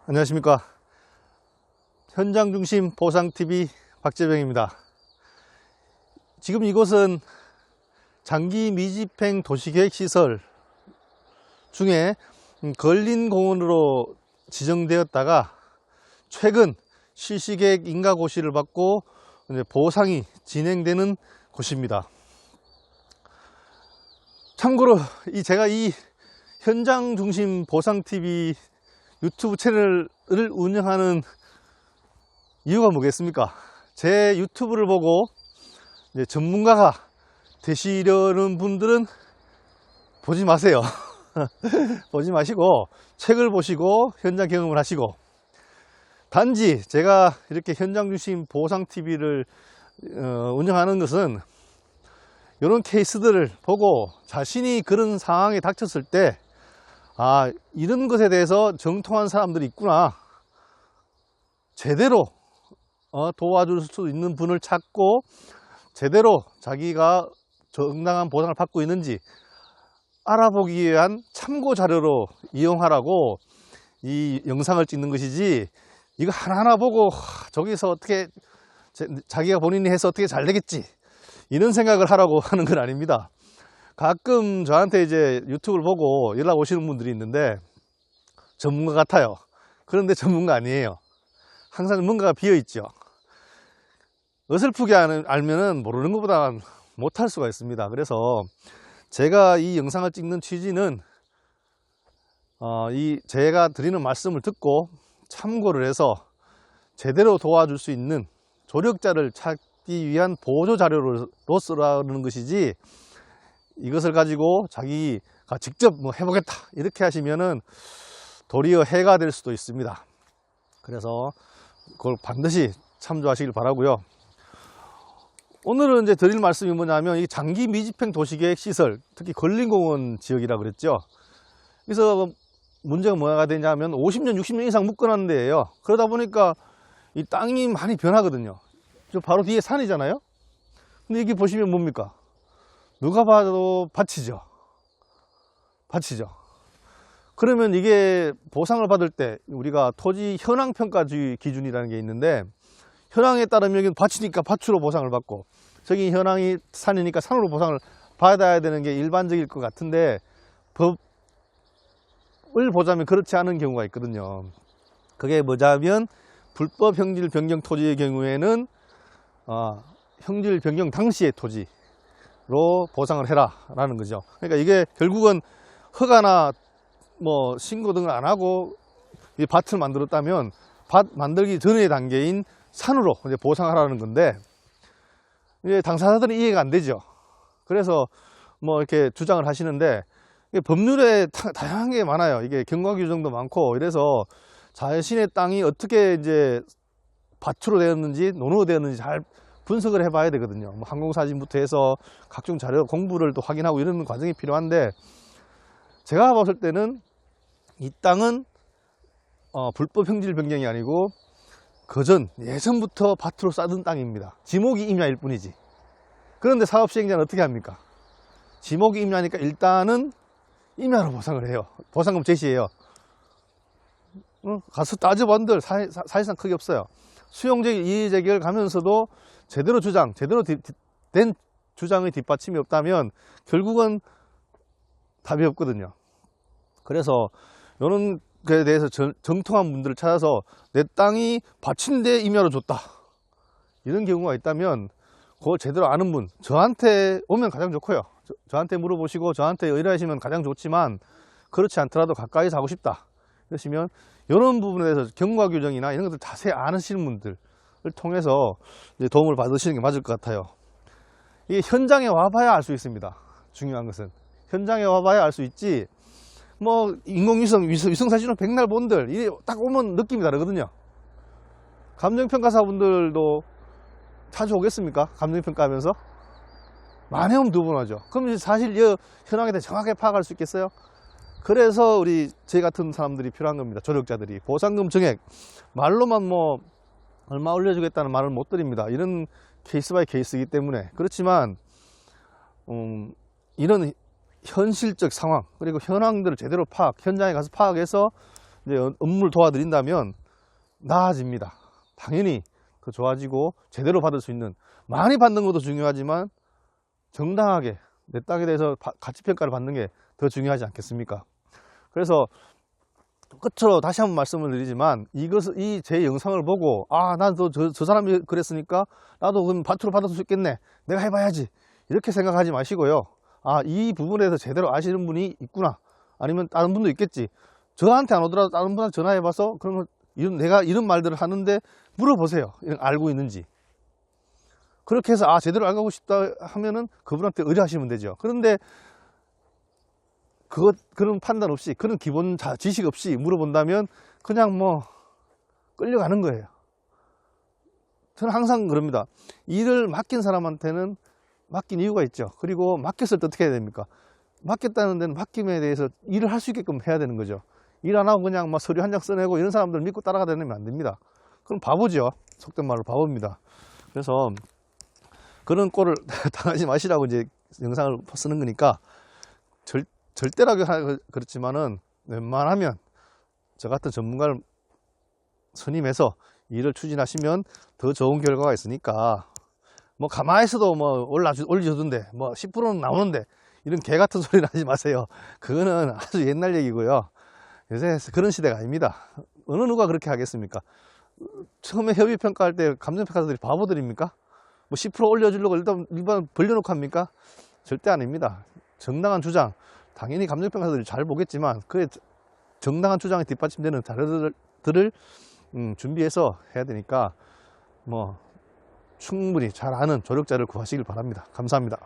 안녕하십니까. 현장중심 보상TV 박재병입니다. 지금 이곳은 장기 미집행 도시계획시설 중에 걸린공원으로 지정되었다가 최근 실시계획 인가고시를 받고 보상이 진행되는 곳입니다. 참고로 제가 이 현장중심 보상TV 유튜브 채널을 운영하는 이유가 뭐겠습니까? 제 유튜브를 보고 전문가가 되시려는 분들은 보지 마세요. 보지 마시고 책을 보시고 현장 경험을 하시고, 단지 제가 이렇게 현장중심 보상TV를 운영하는 것은 이런 케이스들을 보고 자신이 그런 상황에 닥쳤을 때 이런 것에 대해서 정통한 사람들이 있구나, 제대로 도와줄 수 있는 분을 찾고 제대로 자기가 정당한 보상을 받고 있는지 알아보기 위한 참고 자료로 이용하라고 이 영상을 찍는 것이지, 이거 하나하나 보고 저기서 어떻게 자기가 본인이 해서 어떻게 잘 되겠지 이런 생각을 하라고 하는 건 아닙니다. 가끔 저한테 이제 유튜브를 보고 연락 오시는 분들이 있는데 전문가 같아요. 그런데 전문가 아니에요. 항상 뭔가가 비어 있죠. 어설프게 알면은 모르는 것보다 못할 수가 있습니다. 그래서 제가 이 영상을 찍는 취지는 제가 드리는 말씀을 듣고 참고를 해서 제대로 도와줄 수 있는 조력자를 찾기 위한 보조 자료로서라는 것이지, 이것을 가지고 자기가 직접 해보겠다 이렇게 하시면은 도리어 해가 될 수도 있습니다. 그래서 그걸 반드시 참조하시길 바라고요. 오늘은 이제 드릴 말씀이 뭐냐면, 이 장기 미집행 도시계획 시설, 특히 걸린공원 지역이라 그랬죠. 그래서 문제가 뭐가 되냐면 50년 60년 이상 묶어놨는 데예요. 그러다 보니까 이 땅이 많이 변하거든요. 저 바로 뒤에 산이잖아요. 근데 여기 보시면 뭡니까? 누가 봐도 밭이죠. 밭이죠. 그러면 이게 보상을 받을 때 우리가 토지 현황평가주의 기준이라는 게 있는데, 현황에 따르면 여기는 밭이니까 밭으로 보상을 받고, 저기 현황이 산이니까 산으로 보상을 받아야 되는 게 일반적일 것 같은데, 법을 보자면 그렇지 않은 경우가 있거든요. 그게 뭐냐면, 불법 형질 변경 토지의 경우에는 형질 변경 당시의 토지로 보상을 해라 라는 거죠. 그러니까 이게 결국은 허가나 신고 등을 안 하고 이 밭을 만들었다면 밭 만들기 전의 단계인 산으로 이제 보상하라는 건데, 이제 당사자들은 이해가 안 되죠. 그래서 이렇게 주장을 하시는데, 법률에 다양한 게 많아요. 이게 경과 규정도 많고, 이래서 자신의 땅이 어떻게 이제 밭으로 되었는지 논으로 되었는지 잘 분석을 해봐야 되거든요. 항공사진부터 해서 각종 자료 공부를 또 확인하고 이런 과정이 필요한데, 제가 봤을 때는 이 땅은 불법 형질 변경이 아니고 예전부터 밭으로 싸던 땅입니다. 지목이 임야일 뿐이지. 그런데 사업시행자는 어떻게 합니까? 지목이 임야니까 일단은 임야로 보상을 해요. 보상금 제시해요. 가서 따져본들 사실상 크게 없어요. 수용적 이의제기를 가면서도 제대로 된 주장의 뒷받침이 없다면 결국은 답이 없거든요. 그래서 이런 것에 대해서 정통한 분들을 찾아서 내 땅이 밭인데 임야로 줬다 이런 경우가 있다면, 그걸 제대로 아는 분 저한테 오면 가장 좋고요. 저한테 물어보시고 저한테 의뢰하시면 가장 좋지만, 그렇지 않더라도 가까이서 하고 싶다 그러시면 이런 부분에 대해서 경과 규정이나 이런 것들 자세히 아시는 분들을 통해서 도움을 받으시는 게 맞을 것 같아요. 이게 현장에 와봐야 알 수 있습니다. 중요한 것은 현장에 와봐야 알 수 있지, 인공위성 위성사진으로 백날 본들 이게 딱 오면 느낌이 다르거든요. 감정평가사분들도 자주 오겠습니까? 감정평가하면서 많이 오면 2번 하죠. 그럼 사실 이 현황에 대해 정확하게 파악할 수 있겠어요? 그래서 저희 같은 사람들이 필요한 겁니다. 조력자들이. 보상금 정액 말로만 얼마 올려주겠다는 말을 못 드립니다. 이런 케이스 바이 케이스이기 때문에. 그렇지만 이런 현실적 상황, 그리고 현황들을 제대로 현장에 가서 파악해서 이제 업무를 도와드린다면 나아집니다. 당연히 더 좋아지고 제대로 받을 수 있는, 많이 받는 것도 중요하지만 정당하게 내 땅에 대해서 가치평가를 받는 게 더 중요하지 않겠습니까? 그래서 끝으로 다시 한번 말씀을 드리지만, 이 제 영상을 보고 나도 저 사람이 그랬으니까 나도 그럼 밭으로 받을 수 있겠네, 내가 해봐야지, 이렇게 생각하지 마시고요. 이 부분에 대해서 제대로 아시는 분이 있구나, 아니면 다른 분도 있겠지, 저한테 안 오더라도 다른 분한테 전화해봐서 그러면 내가 이런 말들을 하는데 물어보세요, 알고 있는지. 그렇게 해서 제대로 알고 싶다 하면은 그분한테 의뢰하시면 되죠. 그런데 그런 판단 없이, 그런 기본 지식 없이 물어본다면 그냥 끌려가는 거예요. 저는 항상 그럽니다. 일을 맡긴 사람한테는 맡긴 이유가 있죠. 그리고 맡겼을 때 어떻게 해야 됩니까? 맡겼다는 데는 맡김에 대해서 일을 할 수 있게끔 해야 되는 거죠. 일 안 하고 그냥 서류 한 장 써내고 이런 사람들 믿고 따라가다니면 안 됩니다. 그럼 바보죠. 속된 말로 바보입니다. 그래서 그런 꼴을 당하지 마시라고 이제 영상을 쓰는 거니까, 절대라고 그렇지만은 웬만하면 저 같은 전문가를 선임해서 일을 추진하시면 더 좋은 결과가 있으니까, 가만히 있어도 올려주던데 10%는 나오는데 이런 개 같은 소리는 하지 마세요. 그거는 아주 옛날 얘기고요. 요새 그런 시대가 아닙니다. 어느 누가 그렇게 하겠습니까? 처음에 협의평가할 때 감정평가사들이 바보들입니까? 10% 올려주려고 일반 벌려놓고 합니까? 절대 아닙니다. 정당한 주장, 당연히 감정평가사들이 잘 보겠지만 그의 정당한 주장에 뒷받침되는 자료들을 준비해서 해야 되니까 충분히 잘 아는 조력자를 구하시길 바랍니다. 감사합니다.